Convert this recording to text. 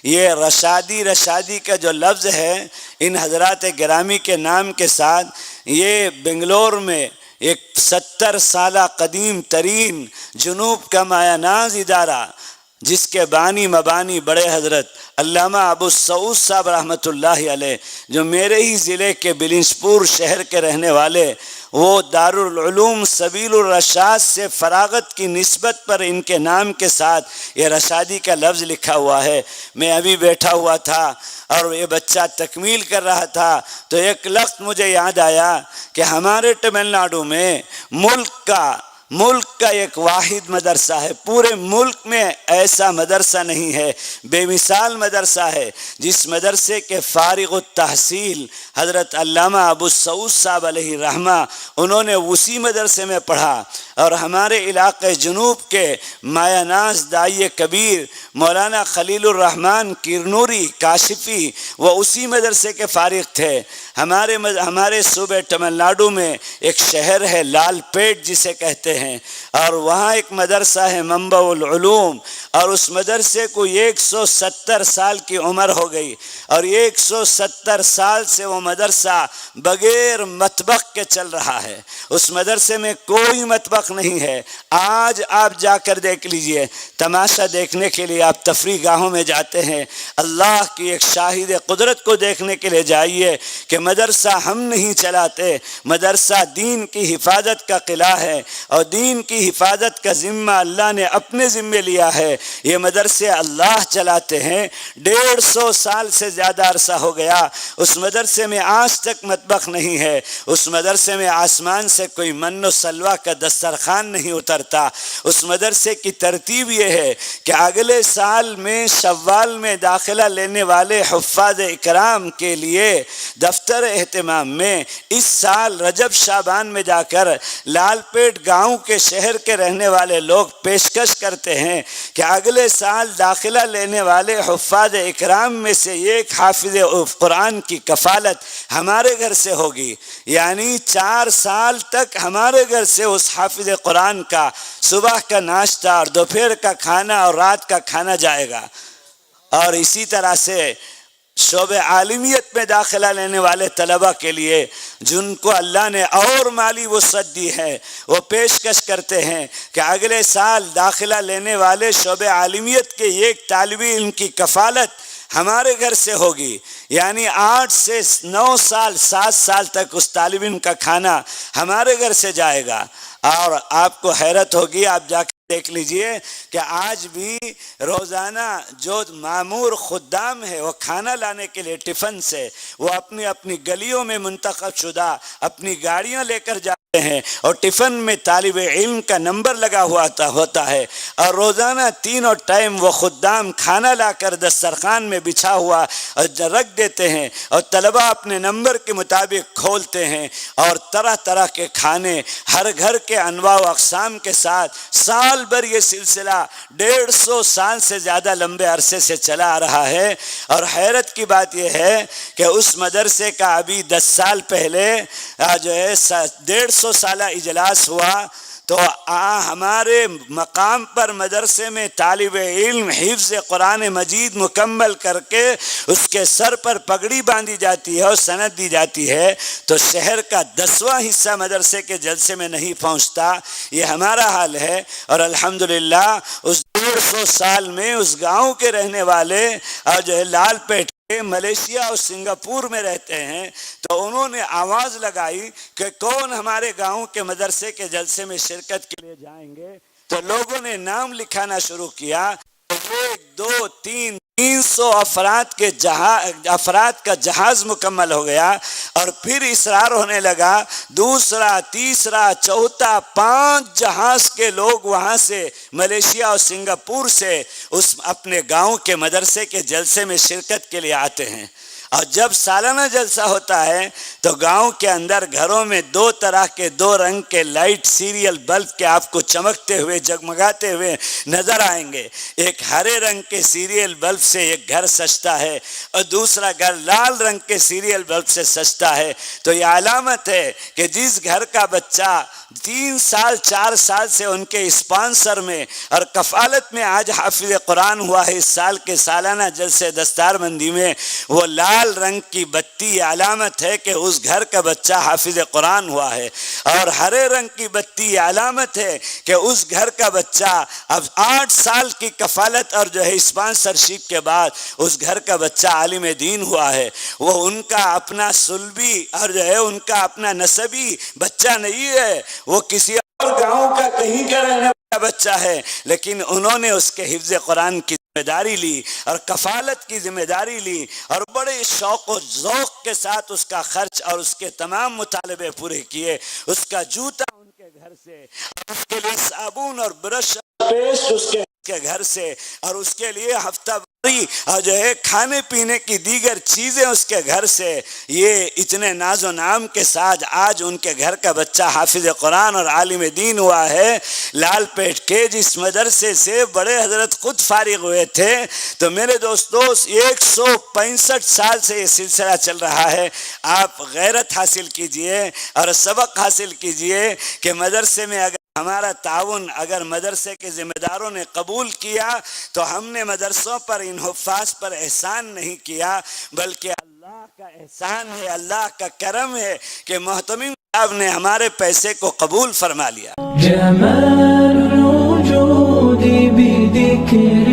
یہ رشادی کا جو لفظ ہے ان حضرات گرامی کے نام کے ساتھ، یہ بنگلور میں ایک 70 سالہ قدیم ترین جنوب کا مایہ ناز ادارہ، جس کے بانی مبانی بڑے حضرت علامہ ابو سعود صاحب رحمۃ اللہ علیہ، جو میرے ہی ضلع کے بلنس پور شہر کے رہنے والے، وہ دارالعلوم سبیل الرشاد سے فراغت کی نسبت پر ان کے نام کے ساتھ یہ رشادی کا لفظ لکھا ہوا ہے۔ میں ابھی بیٹھا ہوا تھا اور یہ بچہ تکمیل کر رہا تھا تو ایک لفظ مجھے یاد آیا کہ ہمارے تمل ناڈو میں ملک کا ایک واحد مدرسہ ہے، پورے ملک میں ایسا مدرسہ نہیں ہے، بے مثال مدرسہ ہے، جس مدرسے کے فارغ التحصیل حضرت علامہ ابو سعود صاحب علیہ رحمہ، انہوں نے اسی مدرسے میں پڑھا، اور ہمارے علاقے جنوب کے مایہ ناز داعی کبیر مولانا خلیل الرحمن کرنوری کاشفی، وہ اسی مدرسے کے فارغ تھے۔ ہمارے صوبے تمل ناڈو میں ایک شہر ہے لال پیٹ جسے کہتے ہیں، اور وہاں ایک مدرسہ ہے منبع العلوم، اور اس مدرسے کو 170 سال کی عمر ہو گئی، اور 170 سال سے وہ مدرسہ بغیر مطبخ کے چل رہا ہے۔ اس مدرسے میں کوئی مطبخ نہیں ہے۔ آج آپ جا کر دیکھ لیجئے، تماشا دیکھنے کے لیے آپ تفریح گاہوں میں جاتے ہیں، اللہ کی ایک شاہد قدرت کو دیکھنے کے لیے جائیے کہ مدرسہ ہم نہیں چلاتے، مدرسہ دین کی حفاظت کا قلعہ ہے، اور دین کی حفاظت کا ذمہ اللہ نے اپنے ذمے لیا ہے۔ یہ مدرسے اللہ چلاتے ہیں۔ 150 سال سے زیادہ عرصہ ہو گیا، اس مدرسے میں آج تک مطبخ نہیں ہے، اس مدرسے میں آسمان سے کوئی من و سلوہ کا دسترخوان نہیں اترتا۔ اس مدرسے کی ترتیب یہ ہے کہ اگلے سال میں شوال میں داخلہ لینے والے حفاظ اکرام کے لیے دفتر اہتمام میں اس سال رجب شعبان میں جا کر لال پیٹ گاؤں کے شہر کے رہنے والے لوگ پیشکش کرتے ہیں کہ اگلے سال داخلہ لینے والے حفاظ اکرام میں سے ایک حافظ قرآن کی کفالت ہمارے گھر سے ہوگی، یعنی 4 سال تک ہمارے گھر سے اس حافظ قرآن کا صبح کا ناشتہ اور دوپہر کا کھانا اور رات کا کھانا جائے گا۔ اور اسی طرح سے شعبہ عالمیت میں داخلہ لینے والے طلبہ کے لیے جن کو اللہ نے اور مالی وسعت دی ہے، وہ پیشکش کرتے ہیں کہ اگلے سال داخلہ لینے والے شعبہ عالمیت کے ایک طالب علم کی کفالت ہمارے گھر سے ہوگی، یعنی 8 سے 9 سال 7 سال تک اس طالب علم کا کھانا ہمارے گھر سے جائے گا۔ اور آپ کو حیرت ہوگی، آپ جا کے دیکھ لیجئے کہ آج بھی روزانہ جو معمور خدام ہے وہ کھانا لانے کے لیے ٹفن سے وہ اپنی گلیوں میں منتخب شدہ اپنی گاڑیاں لے کر جاتے ہیں، اور ٹفن میں طالب علم کا نمبر لگا ہوا ہوتا ہے، اور روزانہ 3 ٹائم وہ خدام کھانا لا کر دسترخوان میں بچھا ہوا رکھ دیتے ہیں، اور طلبہ اپنے نمبر کے مطابق کھولتے ہیں، اور طرح طرح کے کھانے ہر گھر کے انواع و اقسام کے ساتھ سال بھر یہ سلسلہ 150 سال سے زیادہ لمبے عرصے سے چلا آ رہا ہے۔ اور حیرت کی بات یہ ہے کہ اس مدرسے کا ابھی 10 سال پہلے جو ہے 150 سالہ اجلاس ہوا، تو ہمارے مقام پر مدرسے میں طالب علم حفظ قرآن مجید مکمل کر کے اس کے سر پر پگڑی باندھی جاتی ہے اور سند دی جاتی ہے، تو شہر کا 10واں حصہ مدرسے کے جلسے میں نہیں پہنچتا۔ یہ ہمارا حال ہے، اور الحمدللہ اس 150 سال میں اس گاؤں کے رہنے والے اور جو ہے لال پیٹ ملیشیا اور سنگاپور میں رہتے ہیں، تو انہوں نے آواز لگائی کہ کون ہمارے گاؤں کے مدرسے کے جلسے میں شرکت کے لیے جائیں گے، تو لوگوں نے نام لکھانا شروع کیا۔ 1 2 3 300 افراد کا جہاز مکمل ہو گیا، اور پھر اصرار ہونے لگا، دوسرا تیسرا چوتھا 5 جہاز کے لوگ وہاں سے ملیشیا اور سنگاپور سے اس اپنے گاؤں کے مدرسے کے جلسے میں شرکت کے لیے آتے ہیں۔ اور جب سالانہ جلسہ ہوتا ہے تو گاؤں کے اندر گھروں میں 2 طرح کے 2 رنگ کے لائٹ سیریل بلب کے آپ کو چمکتے ہوئے جگمگاتے ہوئے نظر آئیں گے۔ ایک ہرے رنگ کے سیریل بلب سے ایک گھر سجتا ہے، اور دوسرا گھر لال رنگ کے سیریل بلب سے سجتا ہے، تو یہ علامت ہے کہ جس گھر کا بچہ 3 سال 4 سال سے ان کے اسپانسر میں اور کفالت میں آج حافظ قرآن ہوا ہے۔ اس سال کے سالانہ جلسے دستار بندی میں وہ لال رنگ کی بتی علامت ہے کہ اس گھر کا بچہ حافظ قرآن ہوا ہے، اور ہرے رنگ کی بتی علامت ہے کہ اس گھر کا بچہ اب 8 سال کی کفالت اور جو ہے اسپانسرشپ کے بعد اس گھر کا بچہ عالم دین ہوا ہے۔ وہ ان کا اپنا سلبی اور جو ہے ان کا اپنا نسبی بچہ نہیں ہے، وہ کسی اور گاؤں کا کہیں کا رہنے والا بچہ ہے، لیکن انہوں نے اس کے حفظ قرآن کی ذمہ داری لی اور کفالت کی ذمہ داری لی، اور بڑے شوق و ذوق کے ساتھ اس کا خرچ اور اس کے تمام مطالبے پورے کیے۔ اس کا جوتا ان کے گھر سے، اور اس کے لیے صابن اور برش اور پیسٹ اس کے گھر سے، اور اس کے لیے ہفتہ واری اور جو ہے کھانے پینے کی دیگر چیزیں اس کے گھر سے۔ یہ اتنے ناز و نام کے ساتھ آج ان کے گھر کا بچہ حافظ قرآن اور عالم دین ہوا ہے۔ لال پیٹ کے جس مدرسے سے بڑے حضرت خود فارغ ہوئے تھے، تو میرے دوستو 165 سال سے یہ سلسلہ چل رہا ہے۔ آپ غیرت حاصل کیجئے اور سبق حاصل کیجئے کہ مدرسے میں اگر ہمارا تعاون اگر مدرسے کے ذمہ داروں نے قبول کیا تو ہم نے مدرسوں پر ان حفاظ پر احسان نہیں کیا، بلکہ اللہ کا احسان ہے، اللہ کا کرم ہے کہ محتمم صاحب نے ہمارے پیسے کو قبول فرما لیا۔ جمال الوجود بذکر